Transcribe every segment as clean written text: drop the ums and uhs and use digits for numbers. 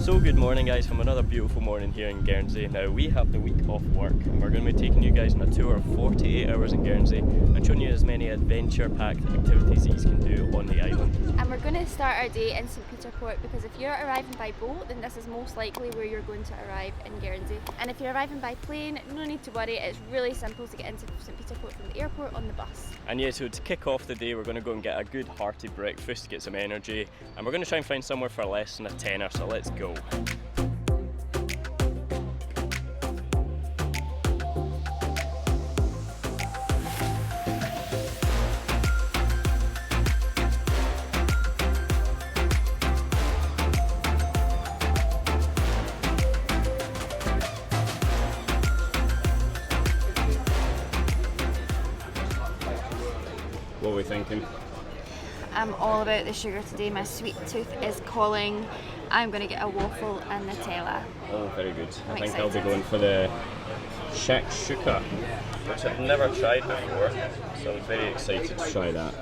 So good morning guys, from another beautiful morning here in Guernsey. Now we have the week off work and we're going to be taking you guys on a tour of 48 hours in Guernsey and showing you as many adventure packed activities that you can do on the island. And we're going to start our day in St Peter Port because if you're arriving by boat then this is most likely where you're going to arrive in Guernsey. And if you're arriving by plane, no need to worry, it's really simple to get into St Peter Port from the airport on the bus. And yeah, so to kick off the day we're going to go and get a good hearty breakfast to get some energy, and we're going to try and find somewhere for less than a tenner, so let's go. What are we thinking? I'm all about the sugar today, my sweet tooth is calling. I'm going to get a waffle and Nutella. Oh, very good. I think excited. I'll be going for the shakshuka, which I've never tried before, so I'm very excited to try that.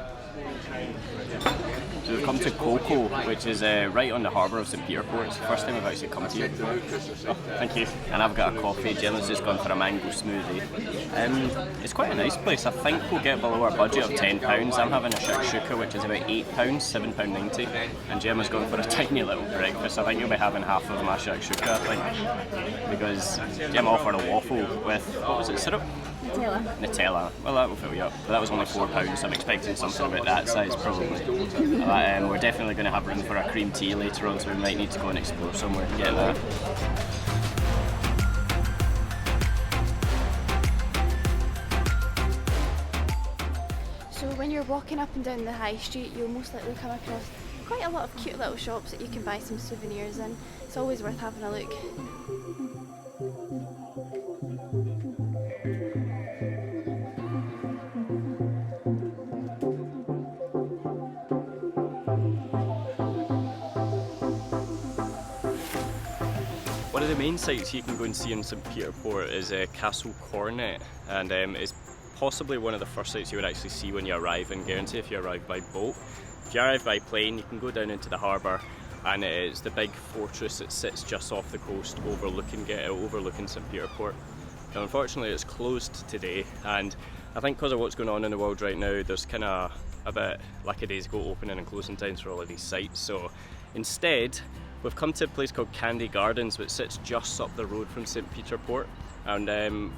So we've come to Coco, which is right on the harbour of St Peter Port. It's the first time I've actually come to it. Oh, thank you. And I've got a coffee. Gemma's just gone for a mango smoothie. It's quite a nice place. I think we'll get below our budget of £10. I'm having a shakshuka, which is about £8, £7.90. And Gemma's gone for a tiny little breakfast. I think you'll be having half of my shakshuka, I think. Because Gemma offered a waffle with, what was it, syrup? Nutella. Well, that will fill you up. But that was only £4, so I'm expecting something about that size probably. But we're definitely going to have room for a cream tea later on, so we might need to go and explore somewhere and get that. So when you're walking up and down the high street, you'll most likely come across quite a lot of cute little shops that you can buy some souvenirs in. It's always worth having a look. One of the main sites you can go and see in St Peter Port is Castle Coronet, and it's possibly one of the first sites you would actually see when you arrive in Guernsey if you arrive by boat. If you arrive by plane, you can go down into the harbour, and it's the big fortress that sits just off the coast overlooking St Peter Port. Now unfortunately it's closed today, and I think because of what's going on in the world right now, there's kind of a bit lackadaisical opening and closing times for all of these sites. So instead we've come to a place called Candie Gardens, which sits just up the road from St Peter Port, and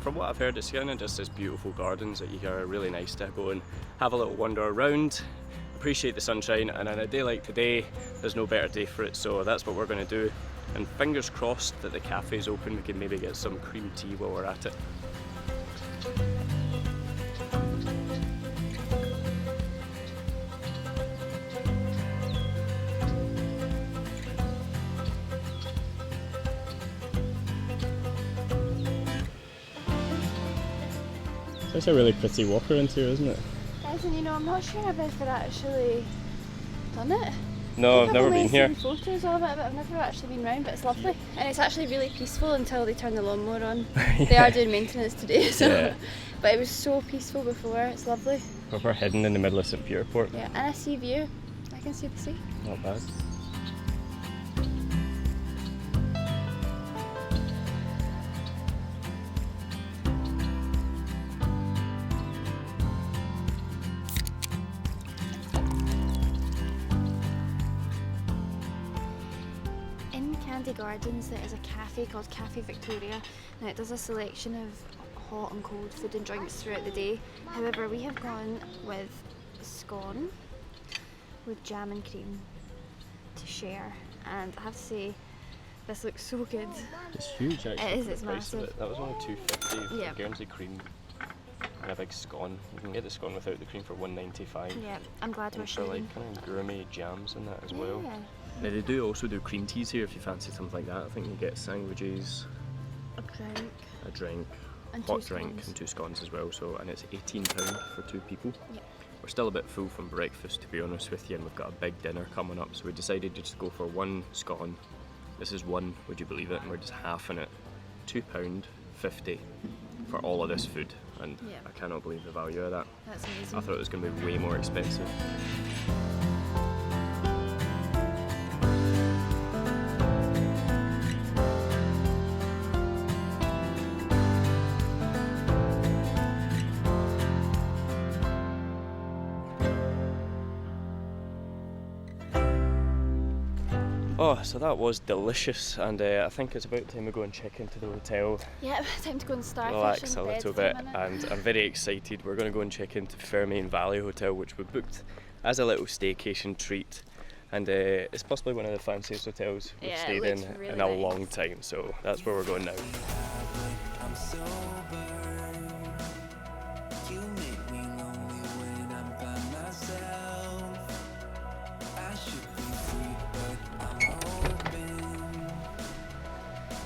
from what I've heard it's kind of just this beautiful gardens that are really nice to go and have a little wander around, appreciate the sunshine, and on a day like today there's no better day for it, so that's what we're going to do. And fingers crossed that the cafe's open, we can maybe get some cream tea while we're at it. It's a really pretty walk around here, isn't it? Guys, and you know, I'm not sure if I've actually done it. No, I've never been here. I've seen photos of it, but I've never actually been round, but it's lovely. And it's actually really peaceful until they turn the lawnmower on. Yeah. They are doing maintenance today, so. Yeah. But it was so peaceful before, it's lovely. Proper hidden in the middle of St Peter Port. Yeah, and I see view. I can see the sea. Not bad. Candie Gardens there is a cafe called Cafe Victoria. Now it does a selection of hot and cold food and drinks throughout the day. However, we have gone with scone with jam and cream to share, and I have to say this looks so good. It's huge actually. It is, it's massive. That was only £2.50 for yeah. Guernsey cream and a big scone. You can get the scone without the cream for £1.95. Yeah, I'm glad we're sharing. Like kind of gourmet jams in that as well. Yeah. Now they do also do cream teas here if you fancy something like that. I think you get sandwiches, a drink, and hot drink and 2 scones as well. So, and it's £18 for 2 people. Yeah. We're still a bit full from breakfast, to be honest with you, and we've got a big dinner coming up, so we decided just to go for 1 scone. This is 1, would you believe it, and we're just halving it. £2.50 for all of this food, and yeah. I cannot believe the value of that. That's amazing. I thought it was going to be way more expensive. Oh, so that was delicious, and I think it's about time we go and check into the hotel, Yeah, time to go and starfish relax in a bed little for a bit, minute. and I'm very excited. We're going to go and check into Fairman Valley Hotel, which we booked as a little staycation treat, and it's possibly one of the fanciest hotels we've Yeah, stayed it in looks really a nice. long time, so that's where we're going now. I'm sober. You make me lonely when I'm by myself. I should be free, but I'm hoping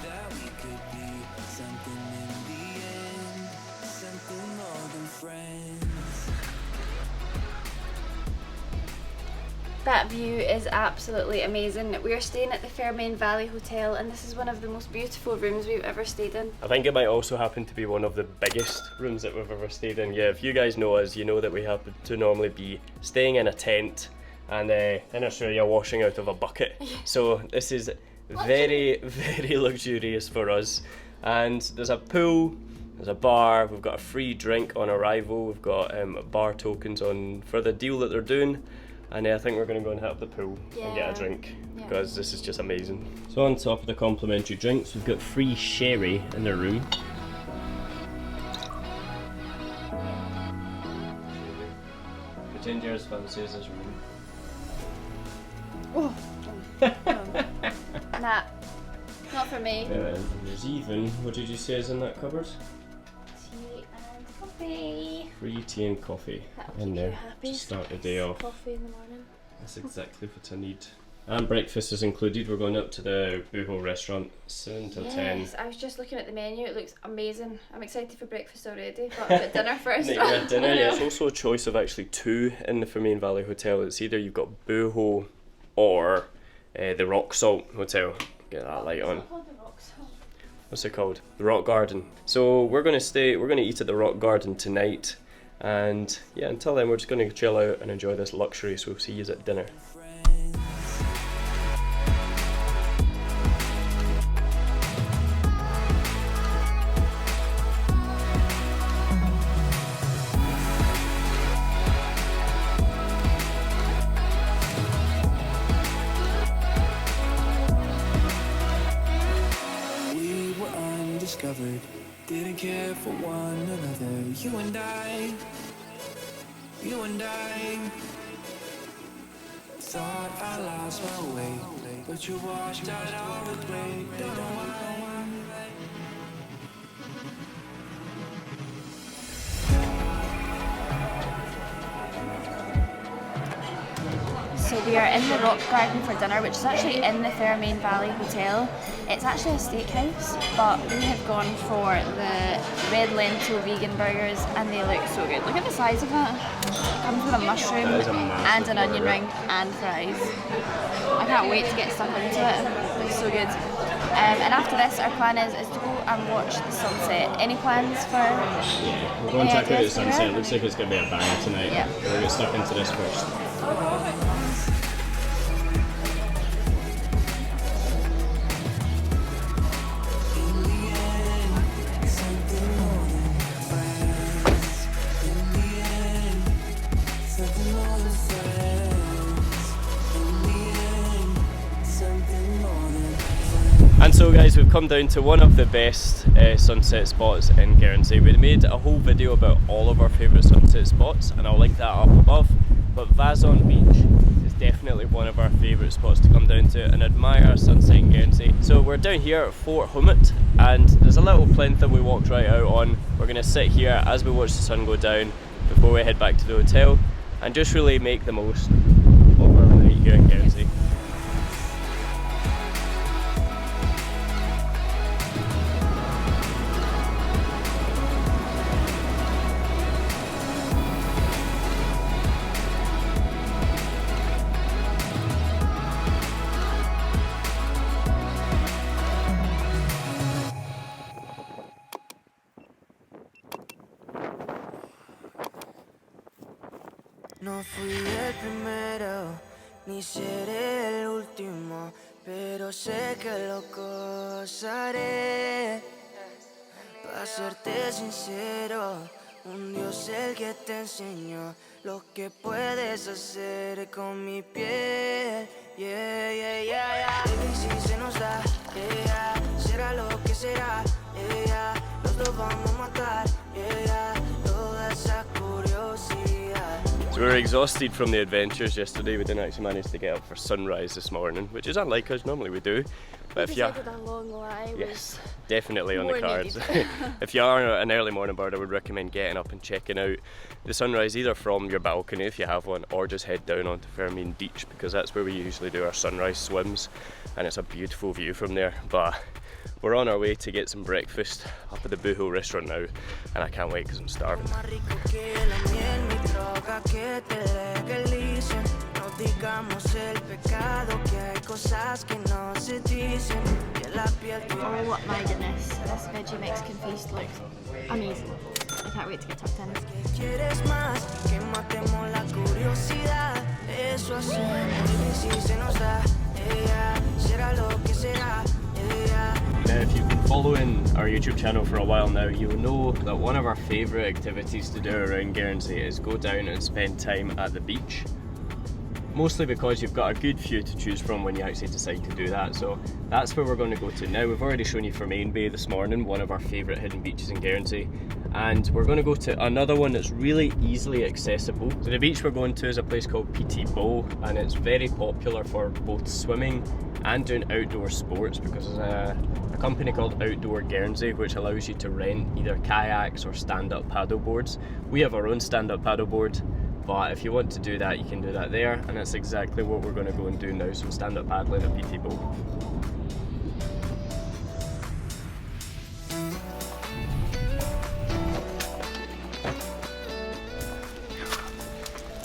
that we could be something in the end, something more than friends. That view is absolutely amazing. We are staying at the Fairman Valley Hotel, and this is one of the most beautiful rooms we've ever stayed in. I think it might also happen to be one of the biggest rooms that we've ever stayed in. Yeah, if you guys know us, you know that we happen to normally be staying in a tent, and in Australia washing out of a bucket. So this is very, very luxurious for us. And there's a pool, there's a bar, we've got a free drink on arrival, we've got bar tokens on for the deal that they're doing. And I think we're going to go and hit up the pool and get a drink, because this is just amazing. So on top of the complimentary drinks, we've got free sherry in the room. Pretend you're as fancy as this room. Oh, nah, not for me. And there's even, what did you say is in that cupboard? Tea and coffee. Free tea and coffee That'll in keep there you happy. to start the day off. Coffee in the morning. That's exactly what I need. And breakfast is included. We're going up to the Boohoo restaurant 7 till 10. Yes, I was just looking at the menu. It looks amazing. I'm excited for breakfast already, but I've got dinner first. Yeah, dinner. Yeah, it's also a choice of actually two in the Fairman Valley Hotel. It's either you've got Boohoo or the Rock Salt Hotel. Get that light on. What's it called? The Rock Garden. So we're going to eat at the Rock Garden tonight. And yeah, until then we're just going to chill out and enjoy this luxury. So we'll see you at dinner. We were undiscovered, didn't care for one another. You and I thought I lost my way, but you washed out all the gray. Don't know why. So we are in the Rock Garden for dinner, which is actually in the Fairman Valley Hotel. It's actually a steakhouse, but we have gone for the red lentil vegan burgers, and they look so good. Look at the size of that. Comes with a mushroom That is a massive and an onion burger. ring and fries. I can't wait to get stuck into it. It looks so good. And after this, our plan is to go and watch the sunset. Any plans for? We'll go and check out the ideas for sunset. it? It looks like it's going to be a banger tonight. Yeah. We'll get stuck into this first. And so guys, we've come down to one of the best sunset spots in Guernsey. We made a whole video about all of our favourite sunset spots, and I'll link that up above. But Vazon Beach is definitely one of our favourite spots to come down to and admire sunset in Guernsey. So we're down here at Fort Hummet, and there's a little plinth that we walked right out on. We're going to sit here as we watch the sun go down before we head back to the hotel, and just really make the most of our night here in Guernsey. No fui el primero, ni seré el último, pero sé que lo gozaré. Para serte sincero, un Dios el que te enseñó lo que puedes hacer con mi piel. Yeah, yeah, yeah, yeah. será, yeah, los dos vamos a matar, yeah, toda esa curiosidad. So we were exhausted from the adventures yesterday. We didn't actually manage to get up for sunrise this morning, which is unlike us, normally we do. But if you decided a long lie yes, definitely on the more cards. needed. If you are an early morning bird, I would recommend getting up and checking out the sunrise either from your balcony if you have one, or just head down onto Fairman beach, because that's where we usually do our sunrise swims, and it's a beautiful view from there. But we're on our way to get some breakfast up at the Boohoo restaurant now, and I can't wait because I'm starving. Más rico que la miel, mi droga que te legalicen. No digamos el pecado, que hay cosas que no se dicen. Que la piel Oh my goodness, this veggie Mexican feast looks amazing. I can't wait to get tucked in. quieres más, que matemos la curiosidad. Eso hacemos y si se nos da, será lo que será, Now, if you've been following our YouTube channel for a while now, you'll know that one of our favourite activities to do around Guernsey is go down and spend time at the beach. Mostly because you've got a good few to choose from when you actually decide to do that, so that's where we're going to go to now. We've already shown you Fermain Bay this morning, one of our favourite hidden beaches in Guernsey, and we're going to go to another one that's really easily accessible. So the beach we're going to is a place called Petit Bow, and it's very popular for both swimming and doing outdoor sports, because there's a company called Outdoor Guernsey which allows you to rent either kayaks or stand-up paddleboards. We have our own stand-up paddleboard, but if you want to do that, you can do that there, and that's exactly what we're going to go and do now, some stand-up paddling at Petit Bow.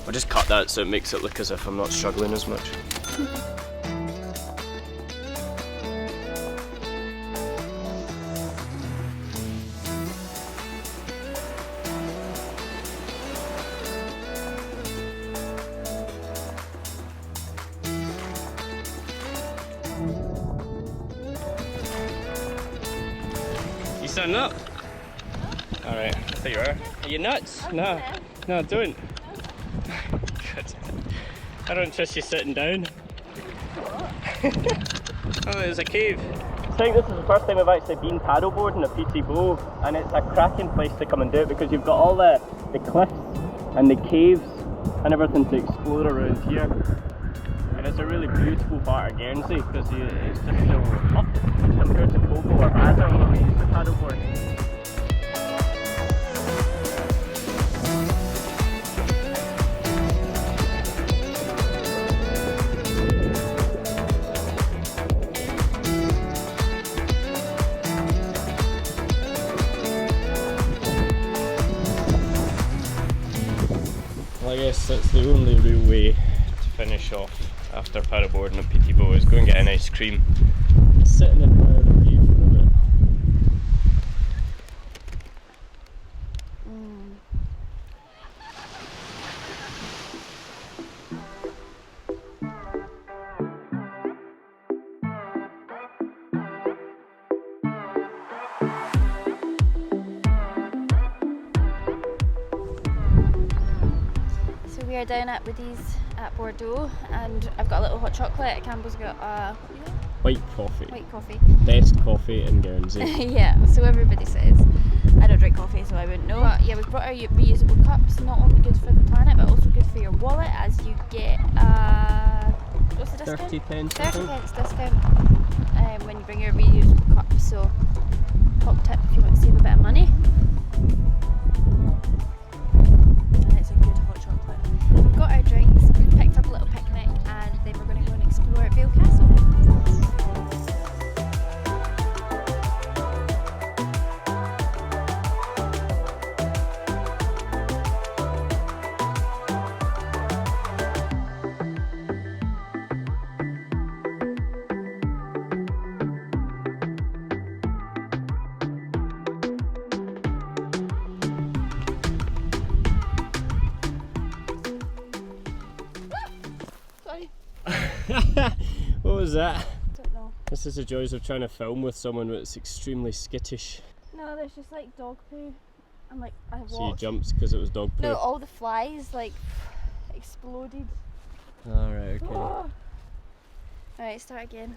I'll just cut that so it makes it look as if I'm not struggling as much. You standing up? Alright, there you are. Are you nuts? No, no, don't. Good. I don't trust you sitting down. Oh, there's a cave. I think this is the first time I've actually been paddleboarding at Petit Bow, and it's a cracking place to come and do it because you've got all the cliffs and the caves and everything to explore around here. And it's a really beautiful part of Guernsey because it's just so up compared to cove or Vazon where we used to paddleboard. Well, I guess that's the only real way to finish off after paddleboarding at Petit Bow is go and get an ice cream, sit and admire the view for a bit. We are down at Woody's at Bordeaux, and I've got a little hot chocolate. Campbell's got White coffee. white coffee. Best coffee in Guernsey. Yeah, so everybody says. I don't drink coffee, so I wouldn't know. But yeah, we've brought our reusable cups. Not only good for the planet, but also good for your wallet, as you get what's the discount? 30 pence. 30 pence discount when you bring your reusable cups. So top tip if you want to save a bit of money. And it's a good hot chocolate. We've got our drinks, we've picked up a little picnic, and then we're going to go and explore at Vale Castle. What was that? Don't know. This is the joys of trying to film with someone that's extremely skittish. No, there's just like dog poo. And like I have So you watched. jumped because it was dog poo? No, all the flies like exploded. Alright, okay. Oh. Alright, start again.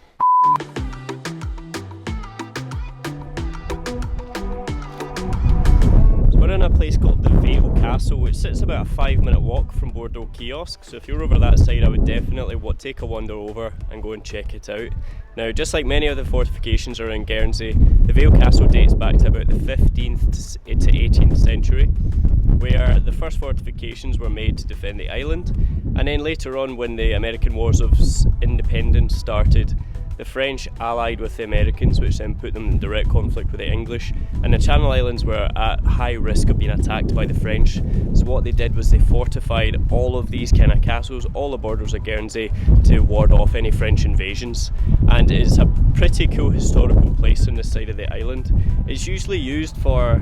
we're in a place called the Vale Castle, which sits about a 5-minute walk from Bordeaux Kiosk, so if you're over that side I would definitely take a wander over and go and check it out. Now, just like many of the fortifications around Guernsey, the Vale Castle dates back to about the 15th to 18th century, where the first fortifications were made to defend the island, and then later on, when the American Wars of Independence started, the French allied with the Americans, which then put them in direct conflict with the English, and the Channel Islands were at high risk of being attacked by the French. So what they did was they fortified all of these kind of castles, all the borders of Guernsey, to ward off any French invasions. And it's a pretty cool historical place on this side of the island. It's usually used for,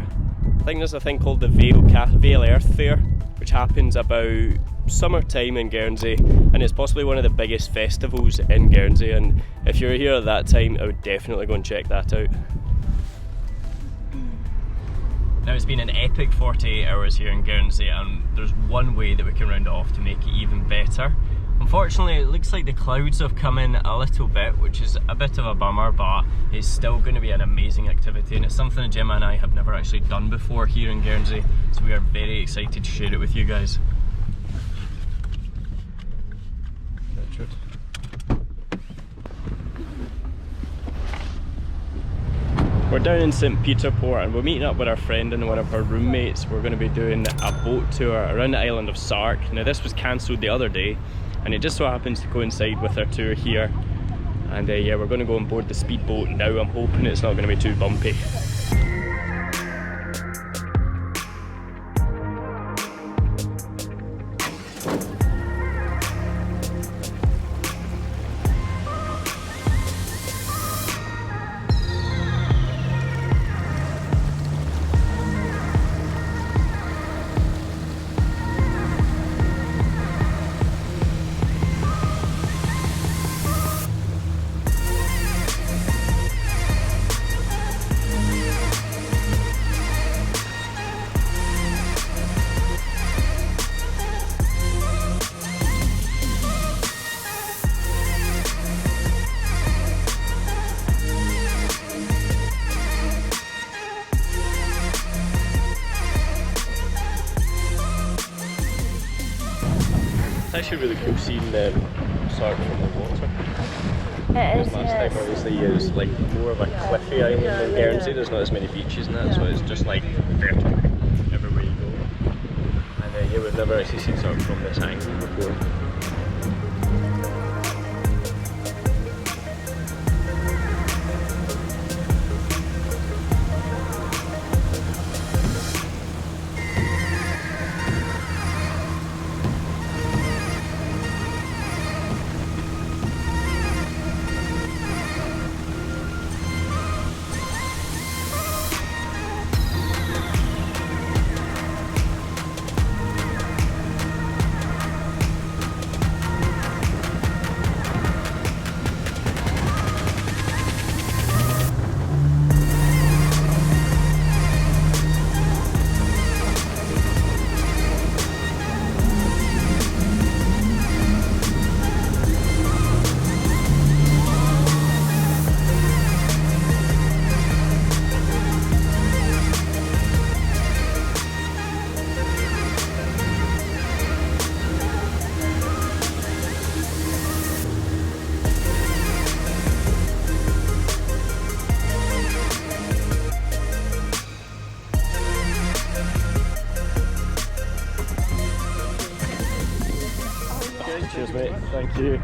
I think there's a thing called the Vale Earth Fair, which happens about summertime in Guernsey, and it's possibly one of the biggest festivals in Guernsey, and if you're here at that time I would definitely go and check that out. Now, it's been an epic 48 hours here in Guernsey, and there's one way that we can round it off to make it even better. Unfortunately, it looks like the clouds have come in a little bit, which is a bit of a bummer, but it's still going to be an amazing activity, and it's something that Gemma and I have never actually done before here in Guernsey, so we are very excited to share it with you guys. We're down in St Peter Port and we're meeting up with our friend and one of her roommates. We're going to be doing a boat tour around the island of Sark. Now, this was cancelled the other day and it just so happens to coincide with our tour here, and yeah, we're going to go on board the speedboat now. I'm hoping it's not going to be too bumpy. It's actually really cool seeing Sark from the water. It is, last time obviously it was like more of a cliffy island than Guernsey. There's not as many beaches and that, so it's just like vertical everywhere you go. And yeah, we've never actually seen Sark from this angle before. Cheers mate, thank you.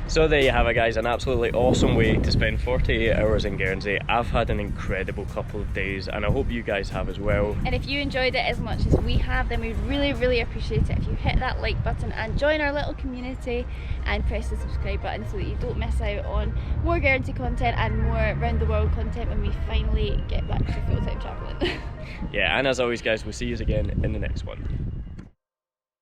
So there you have it guys, an absolutely awesome way to spend 48 hours in Guernsey. I've had an incredible couple of days and I hope you guys have as well. And if you enjoyed it as much as we have, then we'd really appreciate it if you hit that like button and join our little community and press the subscribe button so that you don't miss out on more Guernsey content and more round the world content when we finally get back to full-time travelling. Yeah, and as always guys, we'll see you again in the next one.